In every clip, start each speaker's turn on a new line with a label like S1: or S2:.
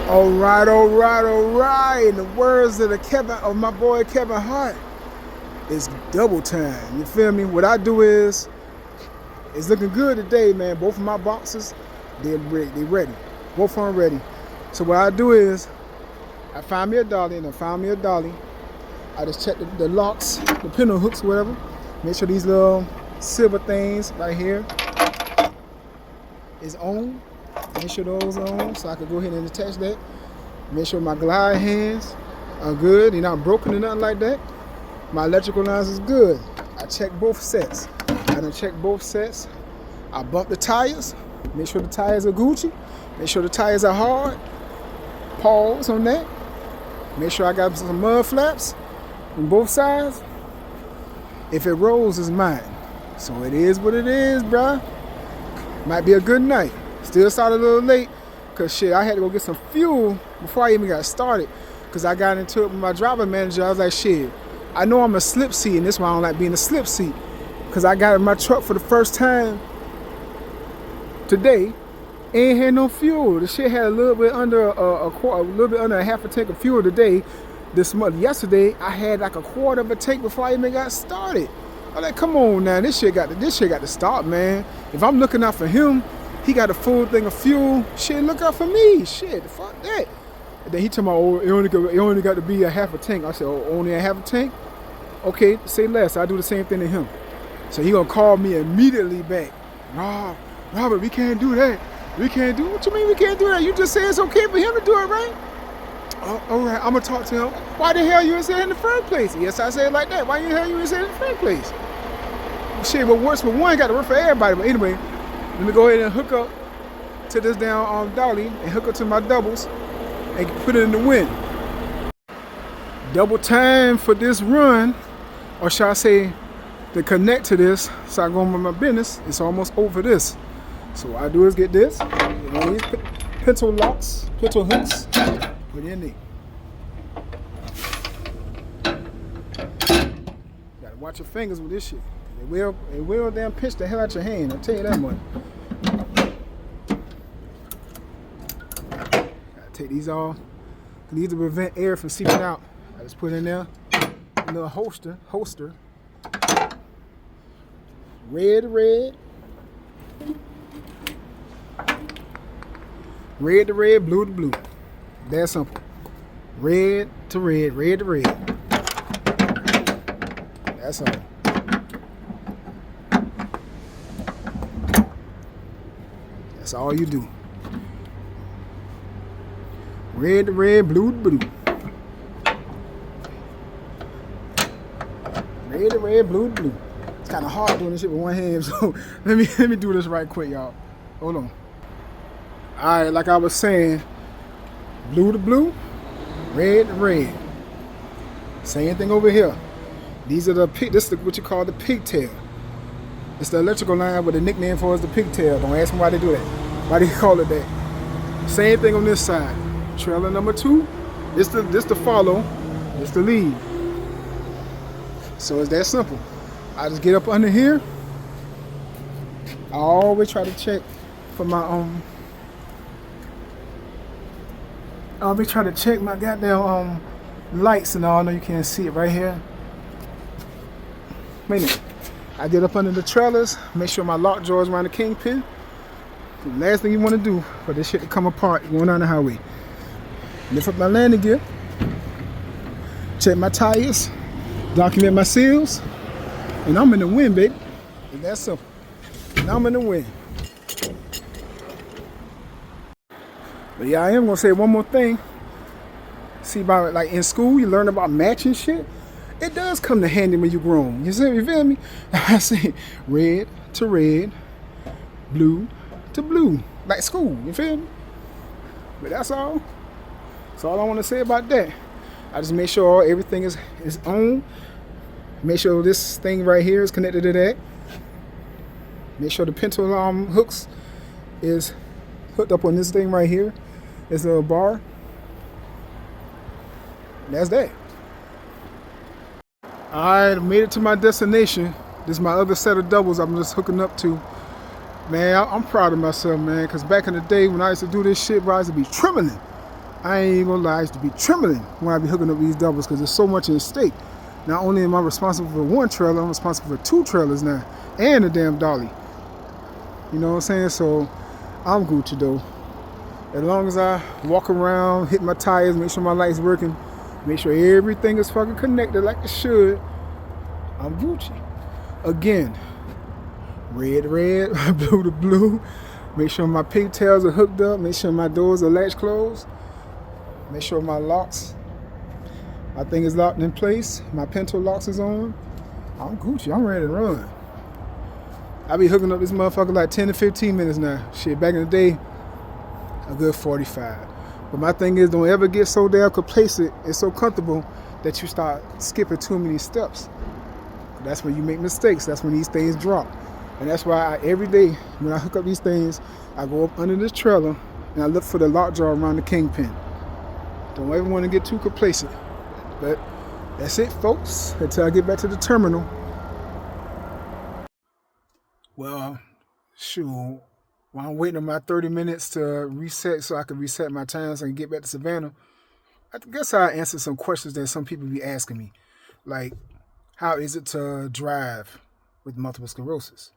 S1: All right, all right, all right. In the words of my boy Kevin Hart, it's double time. You feel me? What I do is, it's looking good today, man. Both of my boxes, they're ready. They ready. Both of them ready. So what I do is, I find me a dolly, and I found me a dolly. I just check the locks, the pintle hooks, whatever. Make sure these little silver things right here is on. Make sure those are on, so I can go ahead and attach that. Make sure my glide hands are good, they're not broken or nothing like that. My electrical lines is good. I check both sets. I done check both sets. I bump the tires. Make sure the tires are Gucci. Make sure the tires are hard. Pause on that. Make sure I got some mud flaps on both sides. If it rolls, it's mine. So it is what it is, bruh. Might be a good night. Still started a little late, cause shit, I had to go get some fuel before I even got started. Cause I got into it with my driver manager. I was like, shit, I know I'm a slip seat, and this is why I don't like being a slip seat. Cause I got in my truck for the first time today, ain't had no fuel. The shit had a little bit under a half a tank of fuel today. This month, yesterday, I had like a quarter of a tank before I even got started. I'm like, come on now, this shit got to stop, man. If I'm looking out for him, he got a full thing of fuel. Shit, look out for me. Shit, fuck that. And then he told me, oh, it only got to be a half a tank. I said, oh, only a half a tank? Okay, say less. I do the same thing to him. So he gonna call me immediately back. Nah, Robert, we can't do that. We can't do. What you mean we can't do that? You just said it's okay for him to do it, right? Oh, all right, I'm gonna talk to him. Why the hell you didn't say it in the first place? Yes, I said it like that. Why the hell you didn't say it in the first place? Shit, what works for one got to work for everybody. But anyway, let me go ahead and hook up to this down dolly and hook up to my doubles and put it in the wind. Double time for this run, or shall I say, to connect to this, so I go on with my business. It's almost over this. So what I do is get this, these pintle locks, pintle hooks, put it in there. Gotta watch your fingers with this shit. It will damn pinch the hell out your hand, I'll tell you that much. Gotta take these off. These to prevent air from seeping out. I just put in there a little holster. Red to red. Red to red, blue to blue. That simple. Red to red, red to red. That's all. That's all you do. Red to red, blue to blue. Red to red, blue to blue. It's kind of hard doing this shit with one hand, so let me do this right quick, y'all. Hold on. All right, like I was saying, blue to blue, red to red. Same thing over here. These are this is what you call the pigtail. It's the electrical line with a nickname for it is the pigtail. Don't ask me why they do that. Why they call it that. Same thing on this side. Trailer number 2. This the follow. This the lead. So it's that simple. I just get up under here. I always try to check for my I always try to check my goddamn lights and all. I know you can't see it right here. Wait a minute. I get up under the trailers, make sure my lock drawers around the kingpin. The last thing you want to do for this shit to come apart going down the highway. Lift up my landing gear, check my tires, document my seals, and I'm in the wind, baby. It's that simple. And I'm in the wind. But yeah, I am gonna say one more thing. See, about like in school, you learn about matching shit. It does come to handy when you're grown. You feel me? I say red to red, blue to blue, like school. You feel me? But that's all. That's all I want to say about that. I just make sure everything is on. Make sure this thing right here is connected to that. Make sure the pintle hooks is hooked up on this thing right here. This little bar. And that's that. Alright, I made it to my destination. This is my other set of doubles I'm just hooking up to. Man, I'm proud of myself, man, because back in the day when I used to do this shit, bro, I used to be trembling. I ain't gonna lie, I used to be trembling when I be hooking up these doubles because there's so much at stake. Not only am I responsible for one trailer, I'm responsible for 2 trailers now and a damn dolly. You know what I'm saying? So I'm Gucci though. As long as I walk around, hit my tires, make sure my lights working, make sure everything is fucking connected like it should, I'm Gucci. Again, red to red, blue to blue. Make sure my pigtails are hooked up. Make sure my doors are latch closed. Make sure my locks, my thing is locked in place. My Pinto locks is on. I'm Gucci. I'm ready to run. I be hooking up this motherfucker like 10 to 15 minutes now. Shit, back in the day, a good 45. But my thing is, don't ever get so damn complacent and so comfortable that you start skipping too many steps. That's when you make mistakes. That's when these things drop. And that's why every day when I hook up these things, I go up under this trailer and I look for the lockjaw around the kingpin. Don't ever want to get too complacent. But that's it, folks, until I get back to the terminal. Well, shoot, while I'm waiting on my 30 minutes to reset so I can reset my time so I can get back to Savannah, I guess I'll answer some questions that some people be asking me. Like, how is it to drive with multiple sclerosis?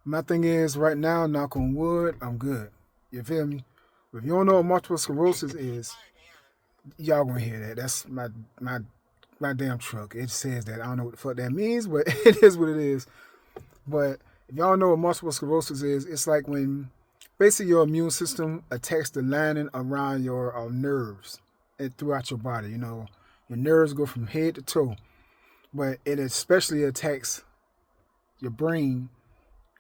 S1: My thing is, right now, knock on wood, I'm good. You feel me? If you don't know what multiple sclerosis is, y'all gonna hear that. That's my damn truck. It says that. I don't know what the fuck that means, but it is what it is. But if y'all know what multiple sclerosis is, it's like when basically your immune system attacks the lining around your nerves and throughout your body. You know, your nerves go from head to toe, but it especially attacks your brain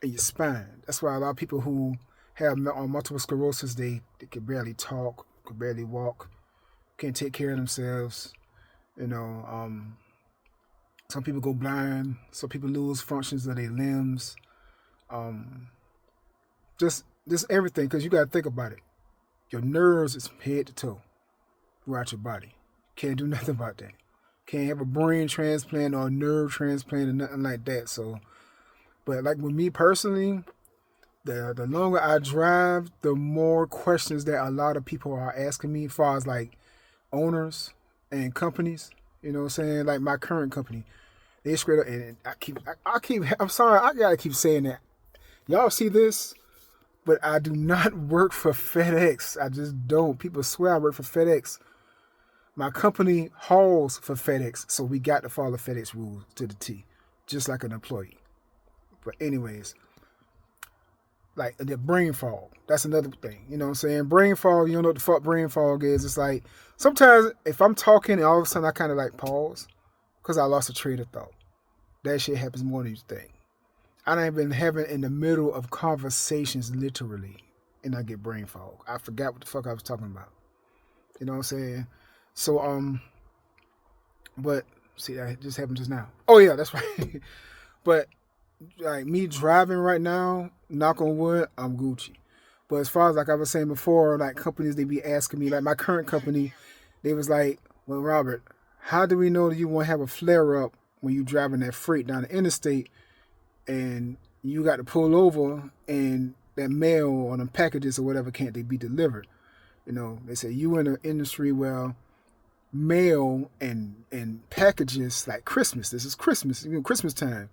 S1: and your spine. That's why a lot of people who have multiple sclerosis, they can barely talk, can barely walk, can't take care of themselves. You know, some people go blind. Some people lose functions of their limbs. Just everything, because you got to think about it. Your nerves is head to toe throughout your body. Can't do nothing about that. Can't have a brain transplant or a nerve transplant or nothing like that. So, but like with me personally, the longer I drive, the more questions that a lot of people are asking me as far as like owners and companies. You know what I'm saying? Like my current company, they straight up, and I'm sorry, I gotta keep saying that. Y'all see this, but I do not work for FedEx. I just don't. People swear I work for FedEx. My company hauls for FedEx, so we got to follow FedEx rules to the T, just like an employee. But anyways, like the brain fog, that's another thing. You know what I'm saying? Brain fog, you don't know what the fuck brain fog is. It's like sometimes if I'm talking and all of a sudden I kind of like pause because I lost a train of thought. That shit happens more than you think. I done been having in the middle of conversations literally, and I get brain fog. I forgot what the fuck I was talking about. You know what I'm saying? So but see, that just happened just now. Oh yeah, that's right. But like me driving right now, knock on wood, I'm Gucci. But as far as like I was saying before, like companies, they be asking me, like my current company, they was like, well, Robert, how do we know that you won't have a flare up when you driving that freight down the interstate and you got to pull over and that mail or them packages or whatever can't they be delivered? You know, they say you in an industry where mail and packages like Christmas. This is Christmas, Christmas time.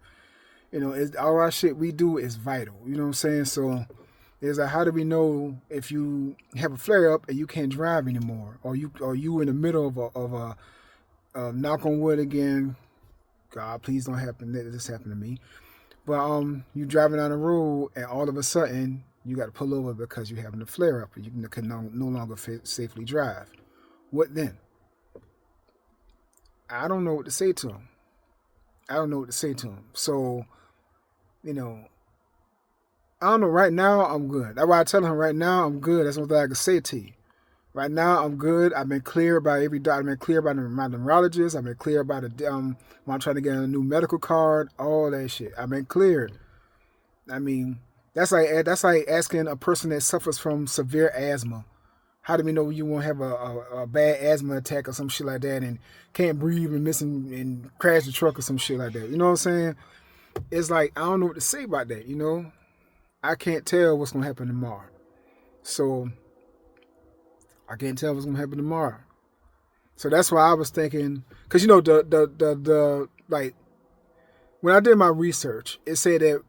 S1: You know, all our shit we do is vital. You know what I'm saying? So it's like, how do we know if you have a flare up and you can't drive anymore, or you in the middle of a knock on wood again? God, please don't happen. Let this happen to me. But you driving down the road and all of a sudden you got to pull over because you're having a flare up and you can no longer safely drive. What then? I don't know what to say to them. So, you know, I don't know. Right now, I'm good. That's why I tell him right now, I'm good. That's what I can say to you. Right now, I'm good. I've been clear by every doctor. I've been clear by my neurologist. I've been clear by the when I'm trying to get a new medical card. All that shit. I've been cleared. I mean, that's like asking a person that suffers from severe asthma, how do we know you won't have a bad asthma attack or some shit like that and can't breathe and missing and crash the truck or some shit like that? You know what I'm saying? It's like, I don't know what to say about that, you know? I can't tell what's going to happen tomorrow. So I can't tell what's gonna happen tomorrow. So that's why I was thinking, because you know the like when I did my research, it said that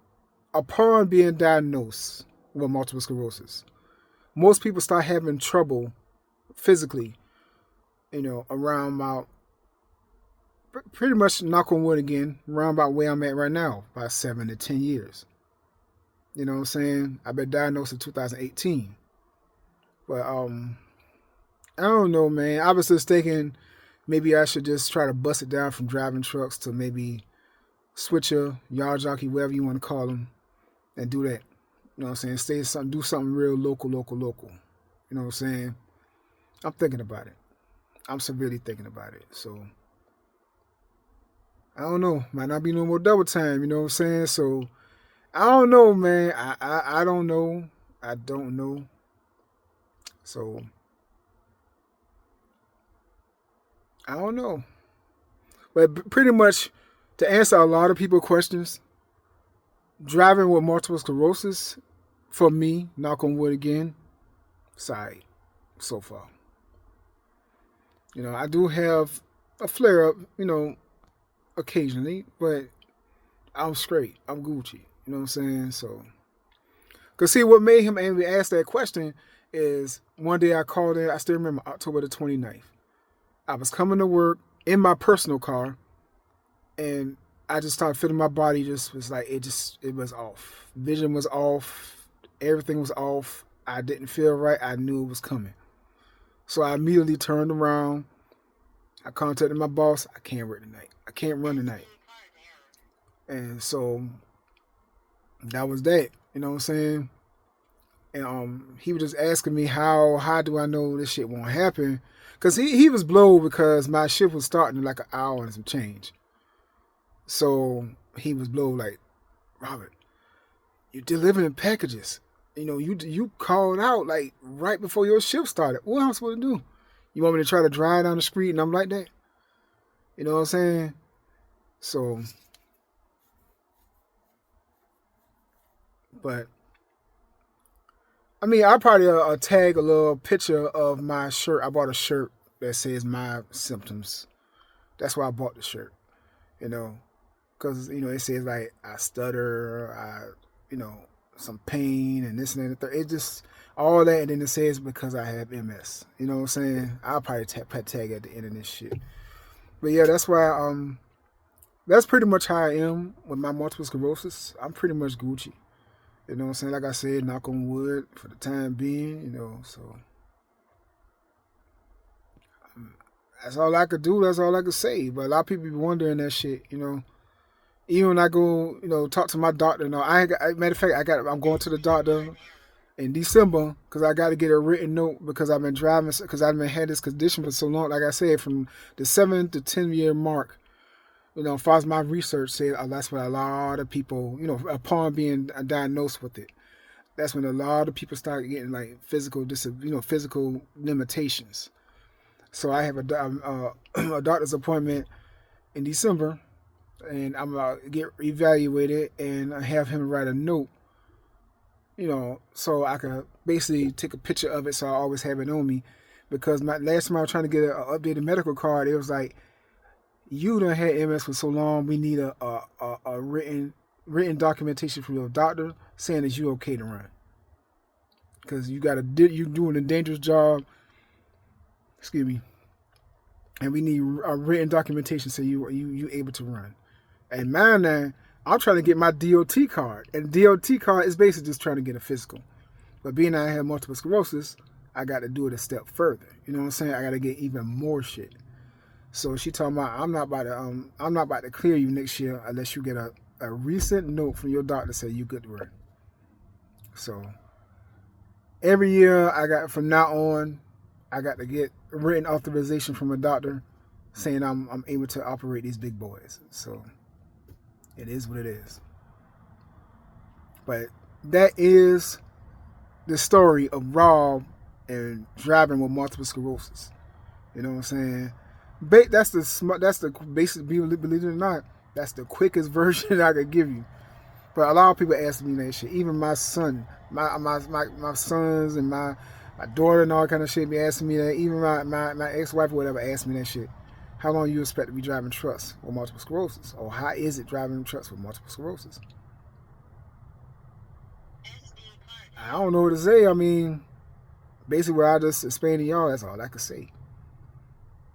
S1: upon being diagnosed with multiple sclerosis, most people start having trouble physically, you know, around about pretty much knock on wood again, around about where I'm at right now, about 7 to 10 years. You know what I'm saying? I've been diagnosed in 2018. But I don't know, man. I was just thinking maybe I should just try to bust it down from driving trucks to maybe switcher, yard jockey, whatever you want to call them, and do that. You know what I'm saying? Do something real local. You know what I'm saying? I'm thinking about it. I'm severely thinking about it. So I don't know. Might not be no more double time. You know what I'm saying? So I don't know, man. I don't know. I don't know. So I don't know. But pretty much to answer a lot of people's questions, driving with multiple sclerosis, for me, knock on wood again, side so far. You know, I do have a flare up, you know, occasionally, but I'm straight. I'm Gucci. You know what I'm saying? So, because see, what made him angry ask that question is one day I called in, I still remember October the 29th. I was coming to work in my personal car, and I just started feeling my body just was like, it was off. Vision was off. Everything was off. I didn't feel right. I knew it was coming. So I immediately turned around. I contacted my boss. I can't work tonight. I can't run tonight. And so that was that. You know what I'm saying? And he was just asking me how do I know this shit won't happen? Because he was blowed because my shift was starting in like an hour and some change. So he was blowed like, Robert, you delivering packages. You know, you called out like right before your shift started. What am I supposed to do? You want me to try to drive down the street and I'm like that? You know what I'm saying? So, but I mean, I'll probably tag a little picture of my shirt. I bought a shirt that says my symptoms. That's why I bought the shirt, you know, because, you know, it says like I stutter, you know, some pain and this and that. It just, all that. And then it says because I have MS. You know what I'm saying? I'll probably tag at the end of this shit. But yeah, that's why, that's pretty much how I am with my multiple sclerosis. I'm pretty much Gucci. You know what I'm saying? Like I said, knock on wood for the time being, you know, so that's all I could do. That's all I could say. But a lot of people be wondering that shit, you know. Even when I go, you know, talk to my doctor, you know, matter of fact, I'm going to the doctor in December because I got to get a written note because I've been driving, because I've been had this condition for so long. Like I said, from the 7 to 10 year mark, you know, as far as my research said, that's when a lot of people, you know, upon being diagnosed with it, that's when a lot of people start getting like physical limitations. So I have a doctor's appointment in December, and I'm about to get evaluated and I have him write a note, you know, so I can basically take a picture of it so I always have it on me. Because my last time I was trying to get an updated medical card, it was like, you done had MS for so long, we need a written documentation from your doctor saying that you're okay to run. Because you're doing a dangerous job, excuse me, and we need a written documentation so you able to run. And mine now, I'm trying to get my DOT card, and DOT card is basically just trying to get a physical. But being I have multiple sclerosis, I got to do it a step further. You know what I'm saying? I got to get even more shit. So she told me I'm not about to clear you next year unless you get a recent note from your doctor saying you good to run. So every year from now on, I got to get written authorization from a doctor saying I'm able to operate these big boys. So it is what it is. But that is the story of Rob and driving with multiple sclerosis. You know what I'm saying? That's the basic, believe it or not, that's the quickest version I could give you. But a lot of people ask me that shit. Even my son, my sons and my My daughter and all kind of shit be asking me that. Even my ex-wife or whatever asked me that shit. How long you expect to be driving trucks with multiple sclerosis? Or how is it driving trucks with multiple sclerosis? I don't know what to say. I mean, basically what I just explained to y'all, that's all I can say.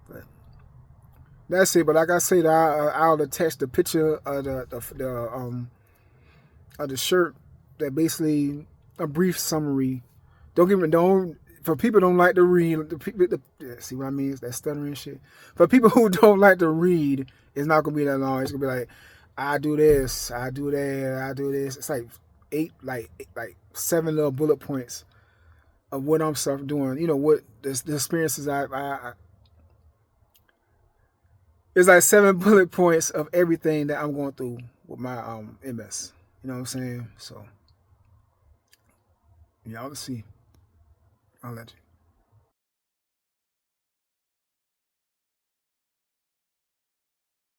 S1: But that's it. But like I said, I'll attach the picture of the shirt that basically a brief summary. Don't for people who don't like to read. See what I mean? It's that stuttering shit. For people who don't like to read, it's not gonna be that long. It's gonna be like, I do this, I do that, I do this. It's like like 7 little bullet points of what I'm doing. You know what the experiences I it's like 7 bullet points of everything that I'm going through with my MS. You know what I'm saying? So y'all can see. I'll let you.